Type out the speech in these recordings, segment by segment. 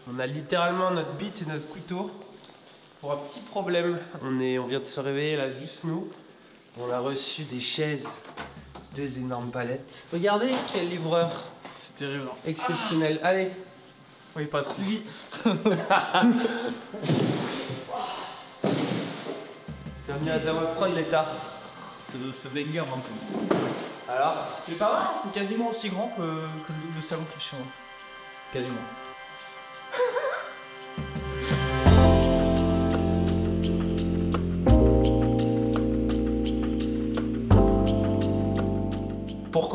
On a littéralement notre bite et notre couteau pour un petit problème. On vient de se réveiller là, juste nous. On a reçu des chaises, 2 énormes palettes. Regardez quel livreur. C'est terrible. Exceptionnel. Allez. Oui, il passe plus vite. Bienvenue à Zawafra, il est tard. C'est Wenger maintenant. Alors, C'est pas mal, c'est quasiment aussi grand que le salon qui est chez moi. Quasiment.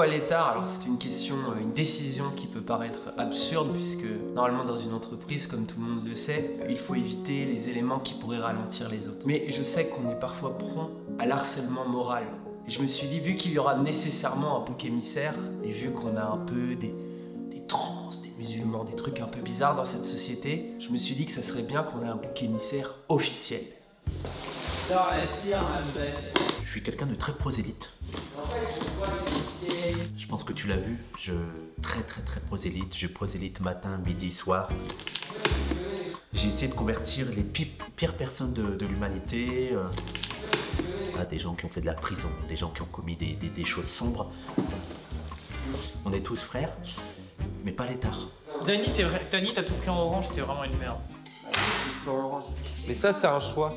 pourquoi il est tard? Alors c'est une question, une décision qui peut paraître absurde puisque normalement dans une entreprise, comme tout le monde le sait, il faut éviter les éléments qui pourraient ralentir les autres. Mais je sais qu'on est parfois prompt à l'harcèlement moral. Et je me suis dit, vu qu'il y aura nécessairement un bouc émissaire, et vu qu'on a un peu des trans, des musulmans, des trucs un peu bizarres dans cette société, je me suis dit que ça serait bien qu'on ait un bouc émissaire officiel. Alors, est-ce qu'il y a un HBS? Je suis quelqu'un de très prosélyte. En fait, je vois les... Je pense que tu l'as vu, très prosélyte. Je prosélite matin, midi, soir. J'ai essayé de convertir les pires personnes de l'humanité. Des gens qui ont fait de la prison, des gens qui ont commis des choses sombres. On est tous frères, mais pas l'étard. Dany, t'as tout pris en orange, t'es vraiment une merde. Mais ça, c'est un choix.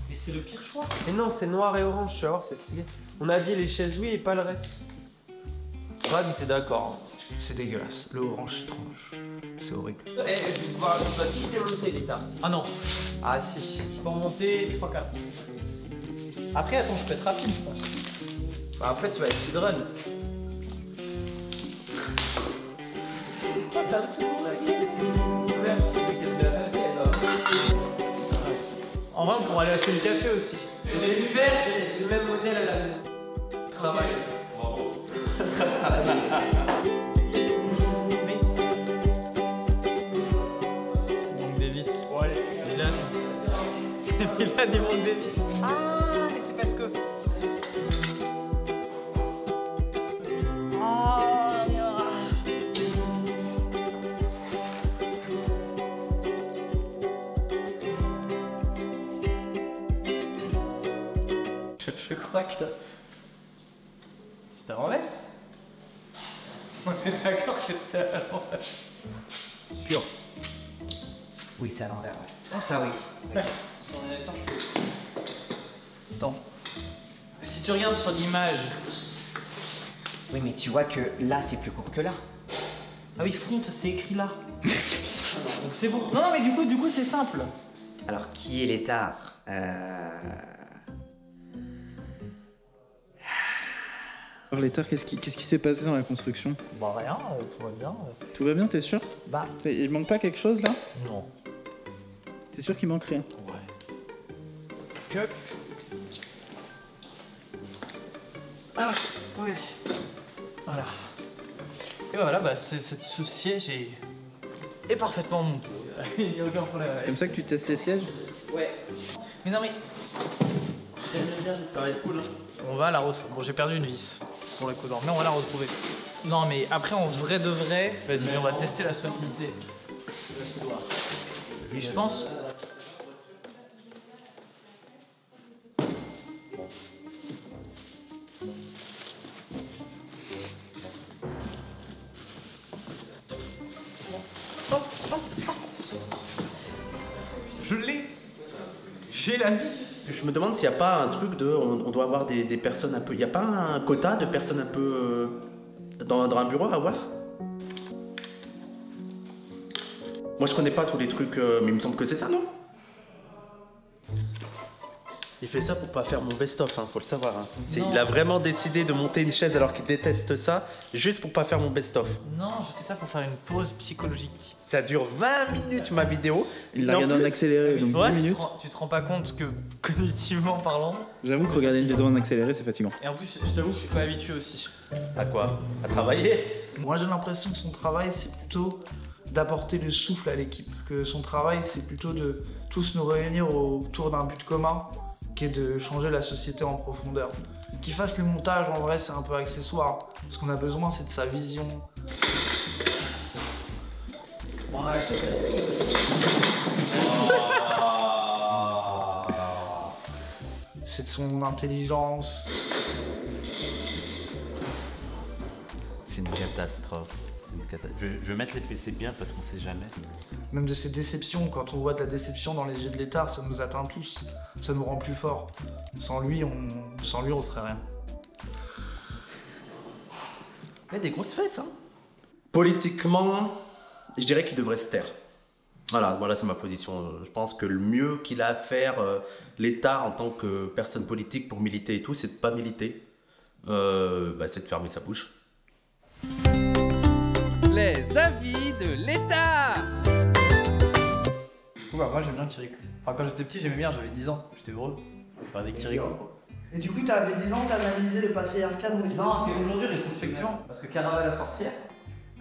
Mais c'est le pire choix. Mais non, c'est noir et orange, tu vas voir, c'est stylé. On a dit les chaises oui et pas le reste. Brad, t'es d'accord. C'est dégueulasse. Le orange, c'est trop moche. C'est horrible. Eh, je dois qui démonter l'état. Ah non. Ah si. Je peux en monter 3-4. Après, attends, je peux être rapide, je pense. Bah, après, tu vas être speedrun. En vrai, on pourrait aller acheter du café aussi. J'ai vu faire, j'ai le même modèle à la maison. Travail. Bravo. Il manque des vis. Ouais, Milan. Milan, il manque des vis. Ah, mais c'est parce que... Je crois que je dois... C'est à l'envers? On est d'accord que c'est à l'envers. Sûr. Oui, c'est à l'envers. Ouais. Ah, ça oui. D'accord. Attends. Si tu regardes sur l'image... Oui, mais tu vois que là, c'est plus court que là. Ah oui, font, c'est écrit là. Donc c'est bon. Non, non, mais du coup, c'est simple. Alors, qui est l'étard Alors l'étard, qu'est-ce qui s'est passé dans la construction? Bah rien, tout va bien. Tout va bien, t'es sûr? Bah... Il manque pas quelque chose là? Non. T'es sûr qu'il manque rien? Ouais. Que... Ah, oui. Voilà. Et voilà, bah ce siège est parfaitement monté. Il n'y a aucun problème. C'est comme ça que tu testes les sièges? Ouais. Mais non mais... Ça va être cool. On va la retrouver. Bon, j'ai perdu une vis pour le coup d'or, mais on va la retrouver. Non mais après en vrai de vrai, vas-y, on va tester la solidité. Et je pense... Je l'ai. J'ai la vis. Je me demande s'il n'y a pas un truc de... On doit avoir des personnes un peu... Il n'y a pas un quota de personnes un peu... dans un bureau à avoir? Moi je connais pas tous les trucs, mais il me semble que c'est ça, non? Il fait ça pour pas faire mon best-of, hein, faut le savoir. Hein. Il a vraiment décidé de monter une chaise alors qu'il déteste ça, juste pour pas faire mon best-of. Non, j'ai fait ça pour faire une pause psychologique. Ça dure 20 minutes ma vidéo. Il l'a regardé en accéléré, donc 10 minutes. Tu te rends pas compte que cognitivement parlant... J'avoue que regarder une vidéo en accéléré, c'est fatigant. Et en plus, je t'avoue, je suis pas habitué aussi. À quoi? À travailler? Moi j'ai l'impression que son travail c'est plutôt d'apporter le souffle à l'équipe. Que son travail c'est plutôt de tous nous réunir autour d'un but commun qui est de changer la société en profondeur. Qu'il fasse le montage en vrai c'est un peu accessoire. Ce qu'on a besoin c'est de sa vision. Ouais, C'est de son intelligence. C'est une catastrophe. Je vais mettre les PC bien parce qu'on sait jamais. Même de ses déceptions, quand on voit de la déception dans les yeux de l'étard, ça nous atteint tous. Ça nous rend plus forts. Sans lui, on serait rien. Il y a des grosses fesses, hein. Politiquement, je dirais qu'il devrait se taire. Voilà, c'est ma position. Je pense que le mieux qu'il a à faire, l'État en tant que personne politique pour militer et tout, c'est de pas militer. C'est de fermer sa bouche. Les avis de l'État. Moi j'aime bien Kirikou. Enfin quand j'étais petit j'aimais bien, j'avais 10 ans, j'étais heureux. Enfin avec Kirikou. Et du coup, t'avais 10 ans, t'as analysé le patriarcat. Non, c'est aujourd'hui rétrospectivement. Parce que Caraba la sorcière,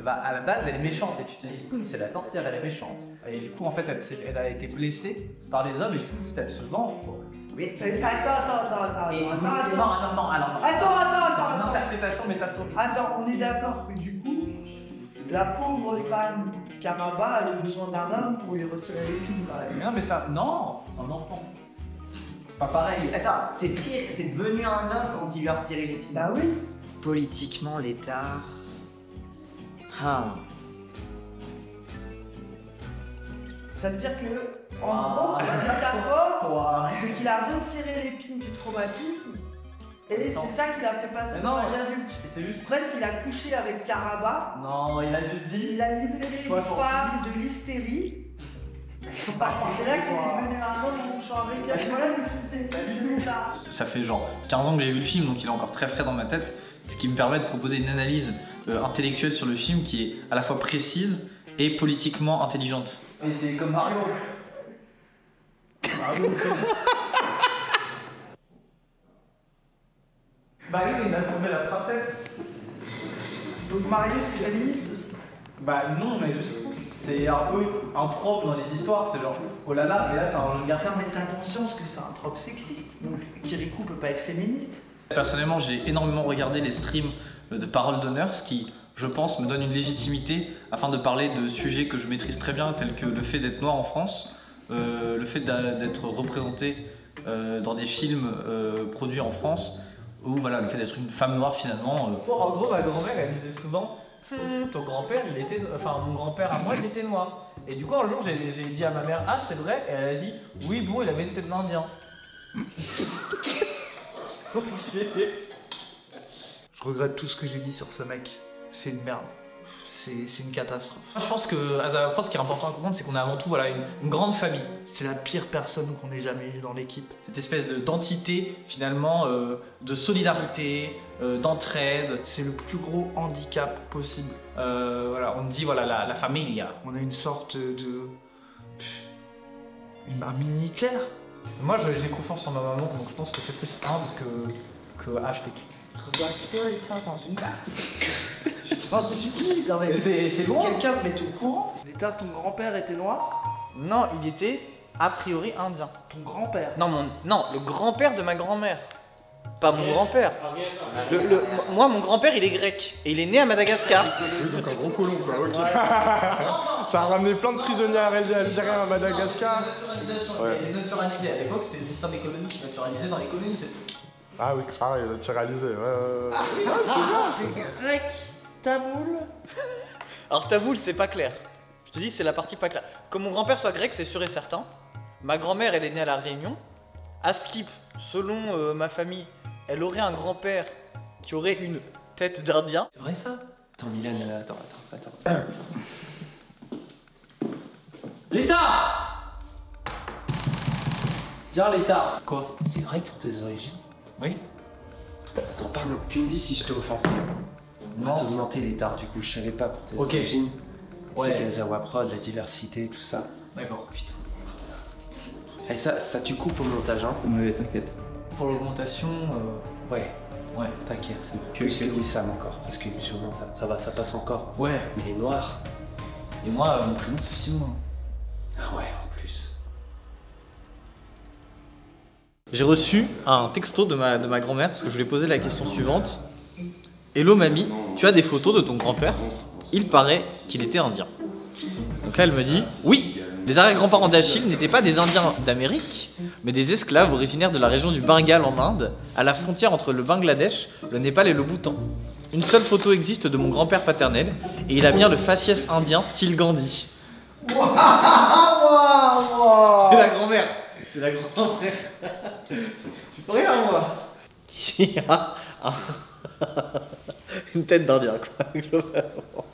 bah à la base elle est méchante et tu te dis cool, c'est la sorcière, elle est méchante. Et du coup en fait elle a été blessée par des hommes et je trouve que elle se venge quoi. Oui, c'est Attends. C'est une interprétation métaphorique. Attends, on est d'accord que du coup, la pauvre femme Caraba, elle a besoin d'un homme pour lui retirer les films. Mais non mais ça, non, un enfant. Pas pareil. Attends, c'est pire, c'est devenu un homme quand il lui a retiré les pieds. Bah oui. Politiquement, l'État. Ah. Ça veut dire que, en gros, la métaphore, c'est qu'il a retiré l'épine du traumatisme. Et c'est ça qui l'a fait passer dans l'âge adulte. C'est juste. Presque, il a couché avec Caraba. Non, il a juste dit. Il a libéré une femme de l'hystérie. C'est là qu'il est devenu un homme en couchant avec elle. Voilà le film. Ça fait genre 15 ans que j'ai vu le film, donc il est encore très frais dans ma tête. Ce qui me permet de proposer une analyse intellectuelle sur le film qui est à la fois précise et politiquement intelligente. Et c'est comme Mario. Mario, c'est... Bah oui, il a sauvé la princesse. Donc Mario, c'est féministe aussi. Bah non, mais juste, c'est un peu un trope dans les histoires, c'est genre oh là là, mais là c'est un jeune garçon. Mais t'as conscience que c'est un trope sexiste, donc Kirikou peut pas être féministe. Personnellement, j'ai énormément regardé les streams de Parole d'honneur, ce qui, je pense, me donne une légitimité afin de parler de sujets que je maîtrise très bien, tels que le fait d'être noir en France, le fait d'être représenté dans des films produits en France, ou voilà, le fait d'être une femme noire finalement. En gros, ma grand-mère, elle disait souvent ton grand-père, il était... Enfin, mon grand-père à moi, il était noir. Et du coup, un jour, j'ai dit à ma mère, ah, c'est vrai? Et elle a dit, oui, bon, il avait une tête d'Indien. Je regrette tout ce que j'ai dit sur ce mec. C'est une merde. C'est une catastrophe. Je pense que, ce qui est important à comprendre, c'est qu'on est avant tout voilà, une grande famille. C'est la pire personne qu'on ait jamais eue dans l'équipe. Cette espèce d'entité, finalement, de solidarité, d'entraide. C'est le plus gros handicap possible. Voilà, on dit, voilà, la famille. On a une sorte de... un mini-Hitler. Moi, j'ai confiance en ma maman, donc je pense que c'est plus Inde que HTK. Regarde-toi, l'État dans une... Je te parle du qui? Non mais... C'est bon. Quelqu'un me met au courant? L'État, ton grand-père était noir? Non, il était a priori indien. Ton grand-père? Non, le grand-père de ma grand-mère. Pas mon grand-père. Moi, mon grand-père, il est grec. Et il est né à Madagascar. Oui, donc un gros colon, quoi, ok. Ça a ramené plein de prisonniers algériens à Madagascar. Il était naturalisé. À l'époque, c'était le système des colonies qui naturalisait dans les colonies, c'est tout. Ah oui, pareil, naturalisé, ouais. C'est grec, tamoul. Alors tamoul, c'est pas clair. Je te dis, c'est la partie pas claire. Que mon grand-père soit grec, c'est sûr et certain. Ma grand-mère, elle est née à La Réunion. À Skip, selon ma famille, elle aurait un grand-père qui aurait une tête d'Indien. C'est vrai ça? Attends, Milan, attends. L'État! Viens, l'État! Quoi? C'est vrai que pour tes origines? Oui. Attends, pardon, tu me dis si je t'ai offensé. On va t'augmenter l'État, du coup, je savais pas pour tes origines. Ouais. C'est Gazawa Prod, la diversité, tout ça. D'accord. Putain. Et ça tu coupes au montage, hein? Ouais, t'inquiète. Pour l'augmentation, Ouais, ouais. t'inquiète. Plus que Wissam encore, parce que sûrement ça va, ça passe encore. Ouais. Mais il est noir. Et moi, mon prénom, c'est Simon. Ah ouais, en plus. J'ai reçu un texto de ma grand-mère parce que je lui ai posé la question suivante. Hello mamie, tu as des photos de ton grand-père? Il paraît qu'il était indien. Donc là elle me dit oui, Les arrière-grands-parents d'Achille n'étaient pas des Indiens d'Amérique, mais des esclaves originaires de la région du Bengale en Inde, à la frontière entre le Bangladesh, le Népal et le Bhoutan. Une seule photo existe de mon grand-père paternel, et il a bien le faciès indien style Gandhi. C'est la grand-mère. C'est la grand-mère. Tu peux rien, moi. Qui a une tête d'Indien, quoi, globalement.